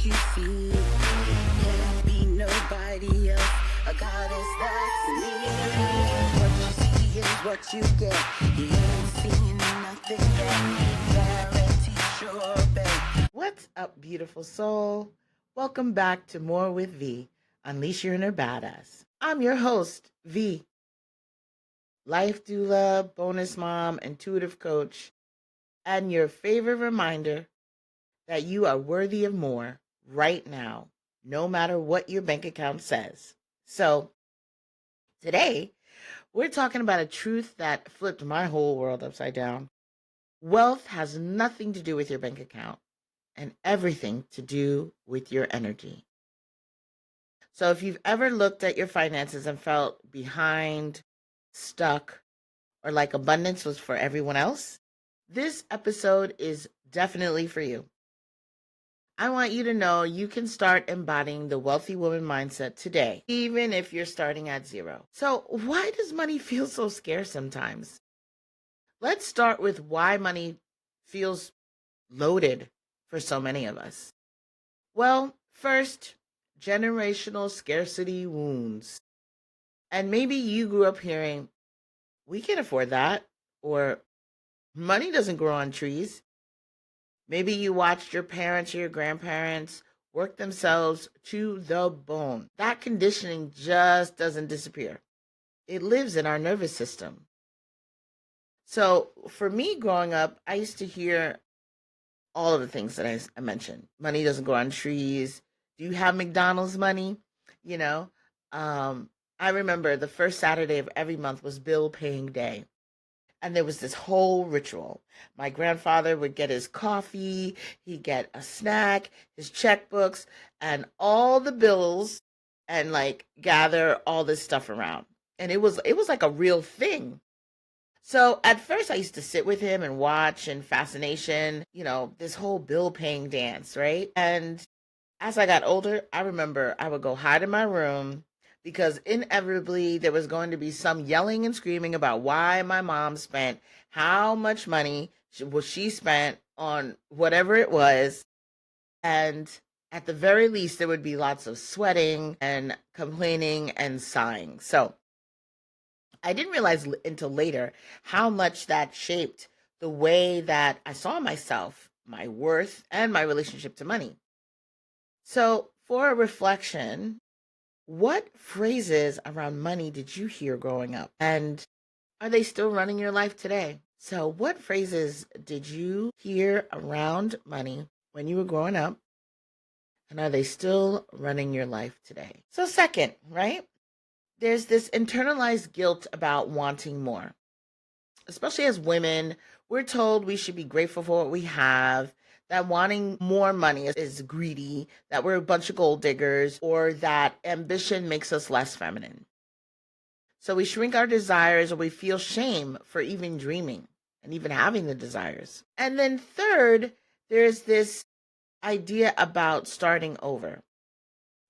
you see. Can't be nobody else. A goddess that's me. What you see is what you get. You ain't seen nothing yet. Guarantee sure bet. What's up, beautiful soul? Welcome back to More with V. Unleash your inner badass. I'm your host, V. Life doula, bonus mom, intuitive coach, and your favorite reminder that you are worthy of more right now, no matter what your bank account says. So, today, we're talking about a truth that flipped my whole world upside down. Wealth has nothing to do with your bank account and everything to do with your energy. So if you've ever looked at your finances and felt behind, stuck, or like abundance was for everyone else, this episode is definitely for you. I want you to know you can start embodying the wealthy woman mindset today, even if you're starting at zero. So why does money feel so scarce sometimes? Let's start with why money feels loaded for so many of us. Well, first, generational scarcity wounds. And maybe you grew up hearing, we can afford that, or money doesn't grow on trees. Maybe you watched your parents or your grandparents work themselves to the bone. That conditioning just doesn't disappear. It lives in our nervous system. So for me growing up, I used to hear all of the things that I mentioned. Money doesn't grow on trees. Do you have McDonald's money? You know, I remember the first Saturday of every month was bill paying day. And there was this whole ritual. My grandfather would get his coffee, he'd get a snack, his checkbooks, and all the bills, and like gather all this stuff around. And it was like a real thing. So at first I used to sit with him and watch in fascination, this whole bill paying dance, right? And as I got older, I remember I would go hide in my room because inevitably there was going to be some yelling and screaming about why my mom spent how much money she spent on whatever it was. And at the very least, there would be lots of sweating and complaining and sighing. So I didn't realize until later how much that shaped the way that I saw myself, my worth, and my relationship to money. So for a reflection, what phrases around money did you hear growing up? And are they still running your life today? So what phrases did you hear around money when you were growing up? And are they still running your life today? So second, right? There's this internalized guilt about wanting more. Especially as women, we're told we should be grateful for what we have, that wanting more money is greedy, that we're a bunch of gold diggers, or that ambition makes us less feminine. So we shrink our desires, or we feel shame for even dreaming and even having the desires. And then third, there's this idea about starting over.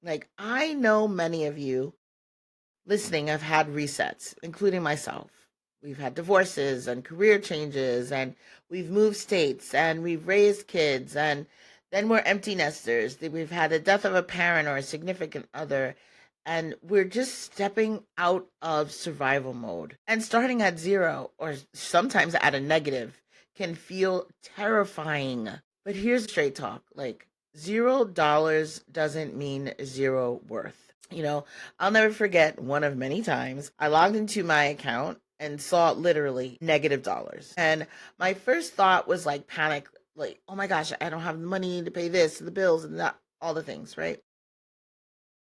Like, I know many of you listening have had resets, including myself. We've had divorces and career changes, and we've moved states, and we've raised kids, and then we're empty nesters. We've had the death of a parent or a significant other, and we're just stepping out of survival mode. And starting at zero, or sometimes at a negative, can feel terrifying. But here's straight talk, like $0 doesn't mean zero worth. I'll never forget one of many times I logged into my account and saw literally negative dollars. And my first thought was like panic, like, oh my gosh, I don't have the money to pay this, the bills, and that, all the things, right?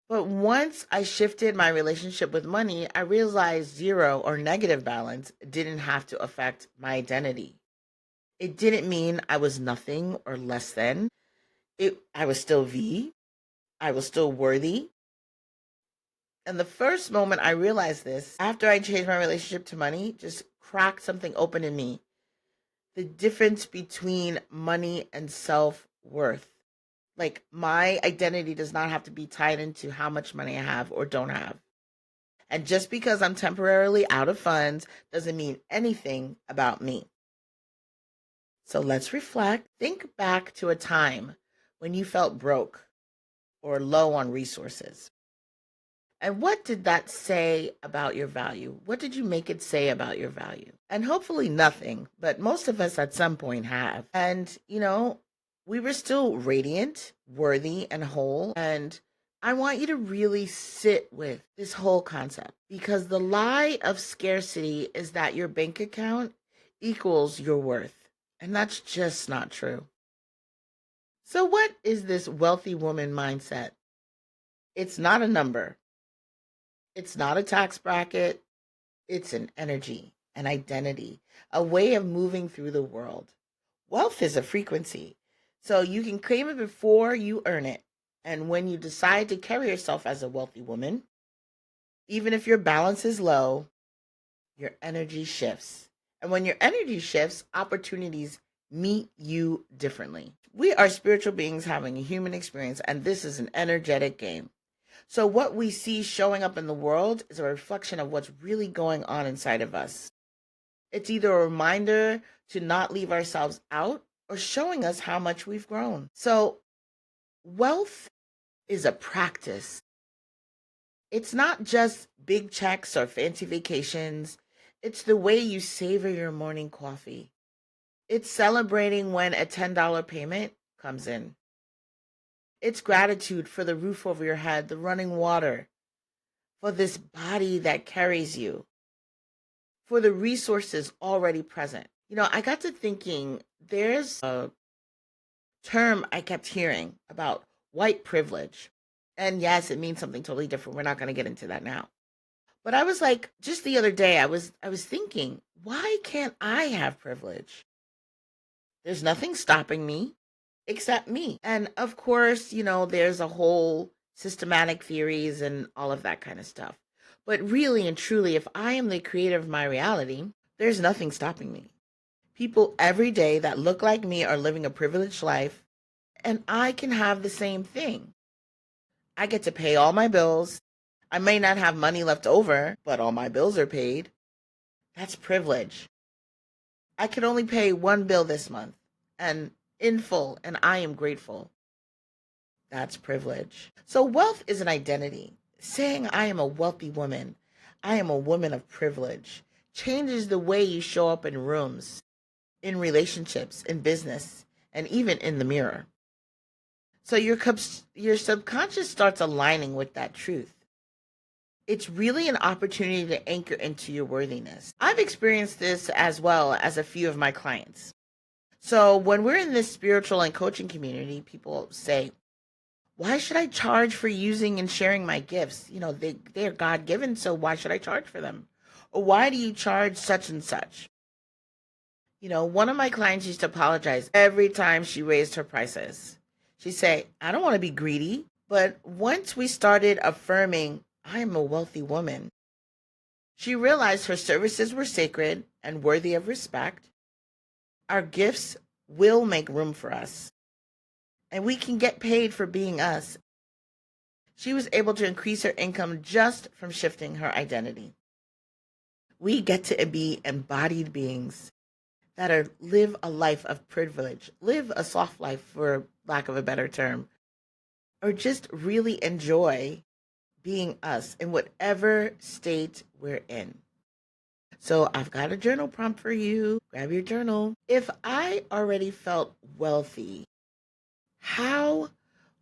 But once I shifted my relationship with money, I realized zero or negative balance didn't have to affect my identity. It didn't mean I was nothing or less than. I was still V. I was still worthy. And the first moment I realized this, after I changed my relationship to money, just cracked something open in me. The difference between money and self-worth. Like, my identity does not have to be tied into how much money I have or don't have. And just because I'm temporarily out of funds doesn't mean anything about me. So let's reflect. Think back to a time when you felt broke, or low on resources. And what did that say about your value? What did you make it say about your value? And hopefully nothing, but most of us at some point have. And, we were still radiant, worthy, and whole. And I want you to really sit with this whole concept, because the lie of scarcity is that your bank account equals your worth. And that's just not true. So, what is this wealthy woman mindset? It's not a number. It's not a tax bracket. It's an energy, an identity, a way of moving through the world. Wealth is a frequency. So you can claim it before you earn it. And when you decide to carry yourself as a wealthy woman, even if your balance is low, your energy shifts. And when your energy shifts, opportunities meet you differently. We are spiritual beings having a human experience, and this is an energetic game. So what we see showing up in the world is a reflection of what's really going on inside of us. It's either a reminder to not leave ourselves out or showing us how much we've grown. So wealth is a practice. It's not just big checks or fancy vacations. It's the way you savor your morning coffee. It's celebrating when a $10 payment comes in. It's gratitude for the roof over your head, the running water, for this body that carries you, for the resources already present. I got to thinking, there's a term I kept hearing about white privilege. And yes, it means something totally different. We're not going to get into that now. But I was like, just the other day, I was thinking, why can't I have privilege? There's nothing stopping me except me. And of course, there's a whole systematic theories and all of that kind of stuff. But really and truly, if I am the creator of my reality, there's nothing stopping me. People every day that look like me are living a privileged life, and I can have the same thing. I get to pay all my bills. I may not have money left over, but all my bills are paid. That's privilege. I could only pay one bill this month, and in full, and I am grateful. That's privilege. So wealth is an identity. Saying I am a wealthy woman, I am a woman of privilege, changes the way you show up in rooms, in relationships, in business, and even in the mirror. So your subconscious starts aligning with that truth. It's really an opportunity to anchor into your worthiness. I've experienced this as well as a few of my clients. So when we're in this spiritual and coaching community, people say, why should I charge for using and sharing my gifts? They're God-given, so why should I charge for them? Or why do you charge such and such? One of my clients used to apologize every time she raised her prices. She'd say, I don't want to be greedy. But once we started affirming, I am a wealthy woman, she realized her services were sacred and worthy of respect. Our gifts will make room for us, and we can get paid for being us. She was able to increase her income just from shifting her identity. We get to be embodied beings that live a life of privilege, live a soft life, for lack of a better term, or just really enjoy being us in whatever state we're in. So I've got a journal prompt for you. Grab your journal. If I already felt wealthy, how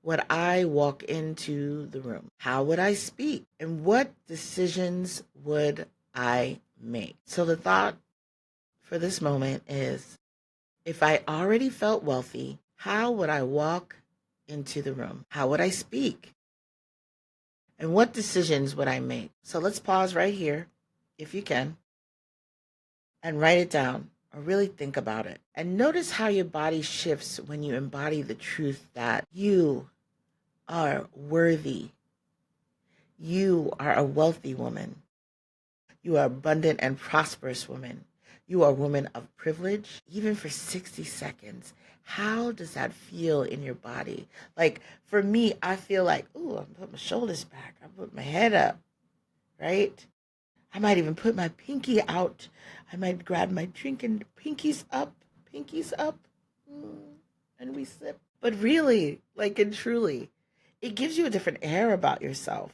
would I walk into the room? How would I speak? And what decisions would I make? So the thought for this moment is, if I already felt wealthy, how would I walk into the room? How would I speak? And what decisions would I make? So let's pause right here, if you can, and write it down or really think about it. And notice how your body shifts when you embody the truth that you are worthy. You are a wealthy woman. You are abundant and prosperous woman. You are a woman of privilege, even for 60 seconds. How does that feel in your body? Like, for me, I feel like, ooh, I put my shoulders back. I put my head up, right? I might even put my pinky out. I might grab my drink and pinkies up, and we sip. But really, like, and truly, it gives you a different air about yourself.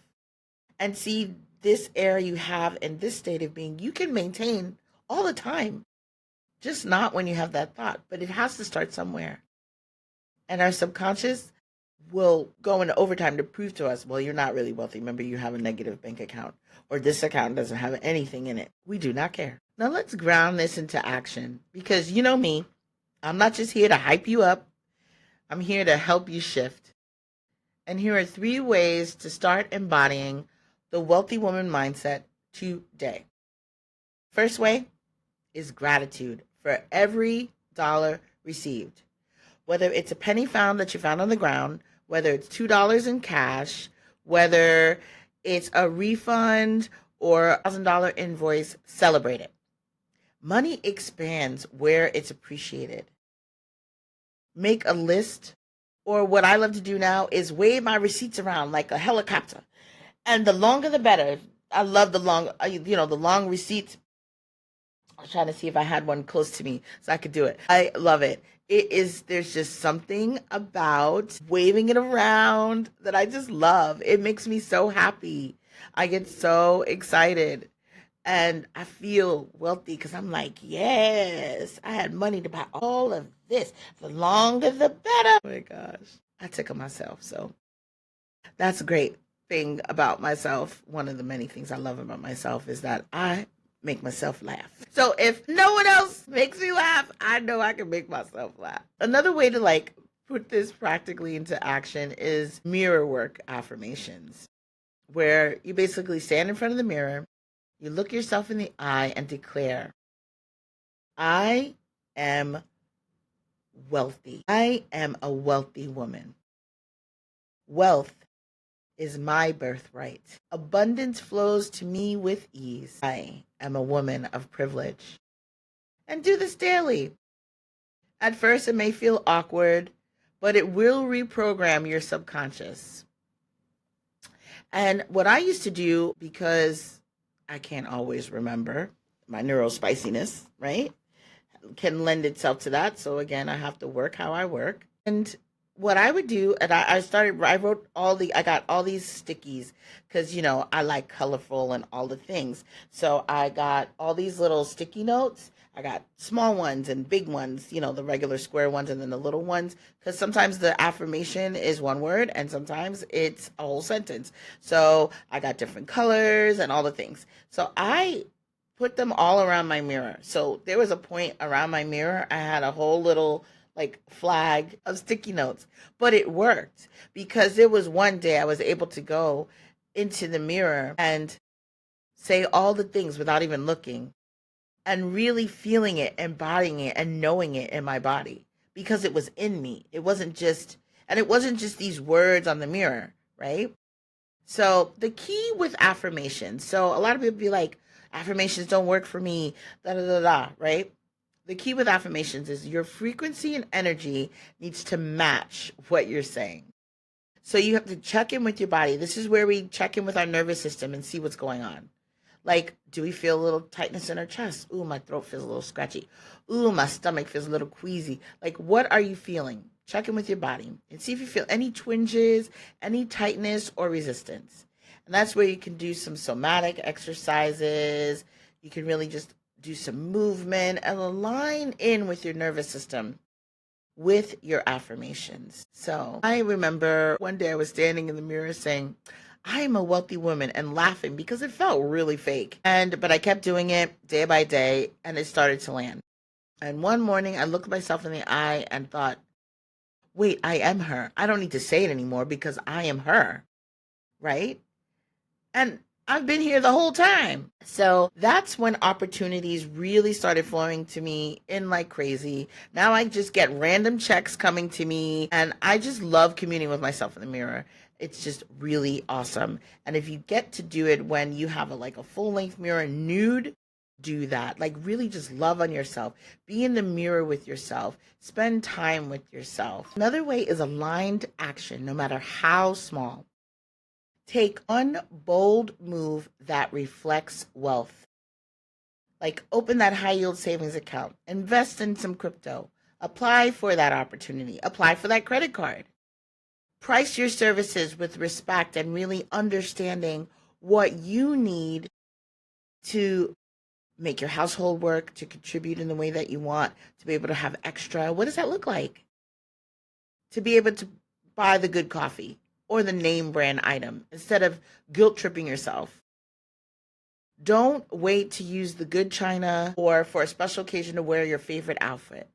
And see, this air you have in this state of being, you can maintain all the time, just not when you have that thought. But it has to start somewhere. And our subconscious will go into overtime to prove to us, well, you're not really wealthy. Remember, you have a negative bank account, or this account doesn't have anything in it. We do not care. Now let's ground this into action, because you know me, I'm not just here to hype you up. I'm here to help you shift. And here are 3 ways to start embodying the wealthy woman mindset today. First way is gratitude for every dollar received. Whether it's a penny found that you found on the ground, whether it's $2 in cash, whether it's a refund or a $1,000 invoice, celebrate it. Money expands where it's appreciated. Make a list, or what I love to do now is wave my receipts around like a helicopter. And the longer the better. I love the long receipts. I was trying to see if I had one close to me so I could do it. I love it. There's just something about waving it around that I just love. It makes me so happy. I get so excited and I feel wealthy because I'm like, yes, I had money to buy all of this. The longer the better. Oh my gosh. I tickle myself. So that's a great thing about myself. One of the many things I love about myself is that I make myself laugh. So if no one else makes me laugh, I know I can make myself laugh. Another way to put this practically into action is mirror work affirmations, where you basically stand in front of the mirror, you look yourself in the eye and declare, I am wealthy. I am a wealthy woman. Wealth is my birthright. Abundance flows to me with ease. I am a woman of privilege. And do this daily. At first, it may feel awkward, but it will reprogram your subconscious. And what I used to do, because I can't always remember, my neurospiciness, right, can lend itself to that. So again, I have to work how I work. And what I would do, and I got all these stickies because, I like colorful and all the things. So I got all these little sticky notes. I got small ones and big ones, the regular square ones and then the little ones. Because sometimes the affirmation is one word and sometimes it's a whole sentence. So I got different colors and all the things. So I put them all around my mirror. So there was a point around my mirror, I had a whole little flag of sticky notes, but it worked because there was one day I was able to go into the mirror and say all the things without even looking and really feeling it, embodying it and knowing it in my body because it was in me. It wasn't just these words on the mirror, right? So the key with affirmations, so a lot of people be like, affirmations don't work for me, da da da da, right? The key with affirmations is your frequency and energy needs to match what you're saying. So you have to check in with your body. This is where we check in with our nervous system and see what's going on. Do we feel a little tightness in our chest? Ooh, my throat feels a little scratchy. Ooh, my stomach feels a little queasy. What are you feeling? Check in with your body and see if you feel any twinges, any tightness or resistance. And that's where you can do some somatic exercises. You can really just do some movement and align in with your nervous system with your affirmations. So I remember one day I was standing in the mirror saying, I am a wealthy woman, and laughing because it felt really fake. But I kept doing it day by day and it started to land. And one morning I looked myself in the eye and thought, wait, I am her. I don't need to say it anymore because I am her. Right? And I've been here the whole time. So that's when opportunities really started flowing to me in like crazy. Now I just get random checks coming to me and I just love communing with myself in the mirror. It's just really awesome. And if you get to do it when you have a full length mirror nude, do that. Really just love on yourself. Be in the mirror with yourself. Spend time with yourself. Another way is aligned action, no matter how small. Take one bold move that reflects wealth. Open that high yield savings account, invest in some crypto, apply for that opportunity, apply for that credit card. Price your services with respect and really understanding what you need to make your household work, to contribute in the way that you want, to be able to have extra. What does that look like? To be able to buy the good coffee or the name brand item instead of guilt tripping yourself. Don't wait to use the good china or for a special occasion to wear your favorite outfit.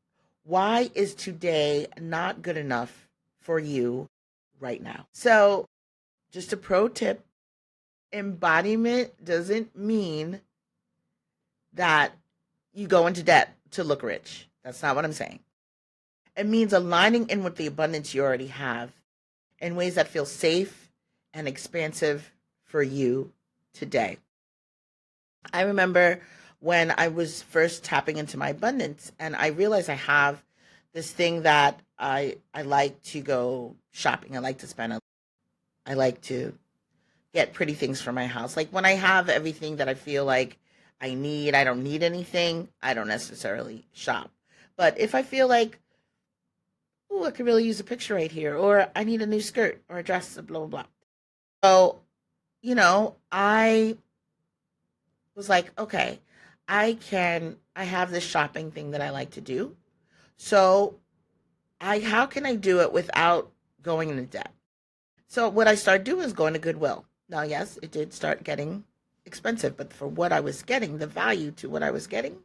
Why is today not good enough for you right now? So, just a pro tip, embodiment doesn't mean that you go into debt to look rich. That's not what I'm saying. It means aligning in with the abundance you already have in ways that feel safe and expansive for you today. I remember when I was first tapping into my abundance and I realized I have this thing that I like to go shopping. I like to spend I like to get pretty things for my house. Like when I have everything that I feel like I need, I don't need anything, I don't necessarily shop. But if I feel like, oh, I could really use a picture right here, or I need a new skirt or a dress, blah, blah, blah. So, I was like, okay, I have this shopping thing that I like to do. So how can I do it without going into debt? So what I started doing is going to Goodwill. Now, yes, it did start getting expensive, but for what I was getting, the value to what I was getting,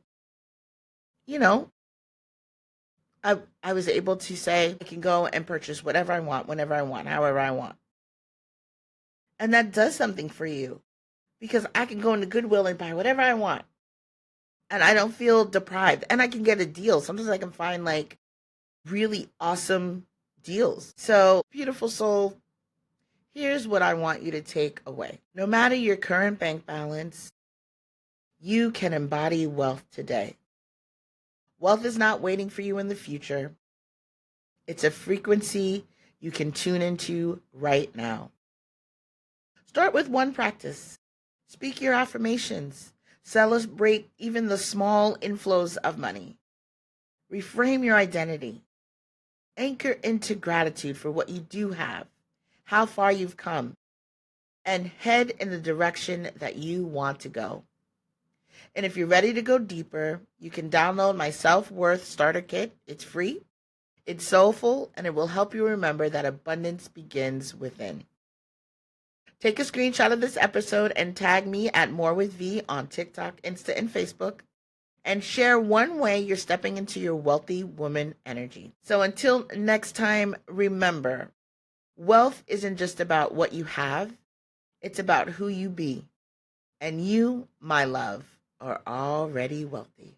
you know, I was able to say I can go and purchase whatever I want, whenever I want, however I want. And that does something for you because I can go into Goodwill and buy whatever I want. And I don't feel deprived. And I can get a deal. Sometimes I can find like really awesome deals. So, beautiful soul, here's what I want you to take away. No matter your current bank balance, you can embody wealth today. Wealth is not waiting for you in the future. It's a frequency you can tune into right now. Start with one practice. Speak your affirmations. Celebrate even the small inflows of money. Reframe your identity. Anchor into gratitude for what you do have, how far you've come, and head in the direction that you want to go. And if you're ready to go deeper, you can download my self-worth starter kit. It's free, it's soulful, and it will help you remember that abundance begins within. Take a screenshot of this episode and tag me at More with V on TikTok, Insta, and Facebook, and share one way you're stepping into your wealthy woman energy. So until next time, remember, wealth isn't just about what you have, it's about who you be. And you, my love, are already wealthy.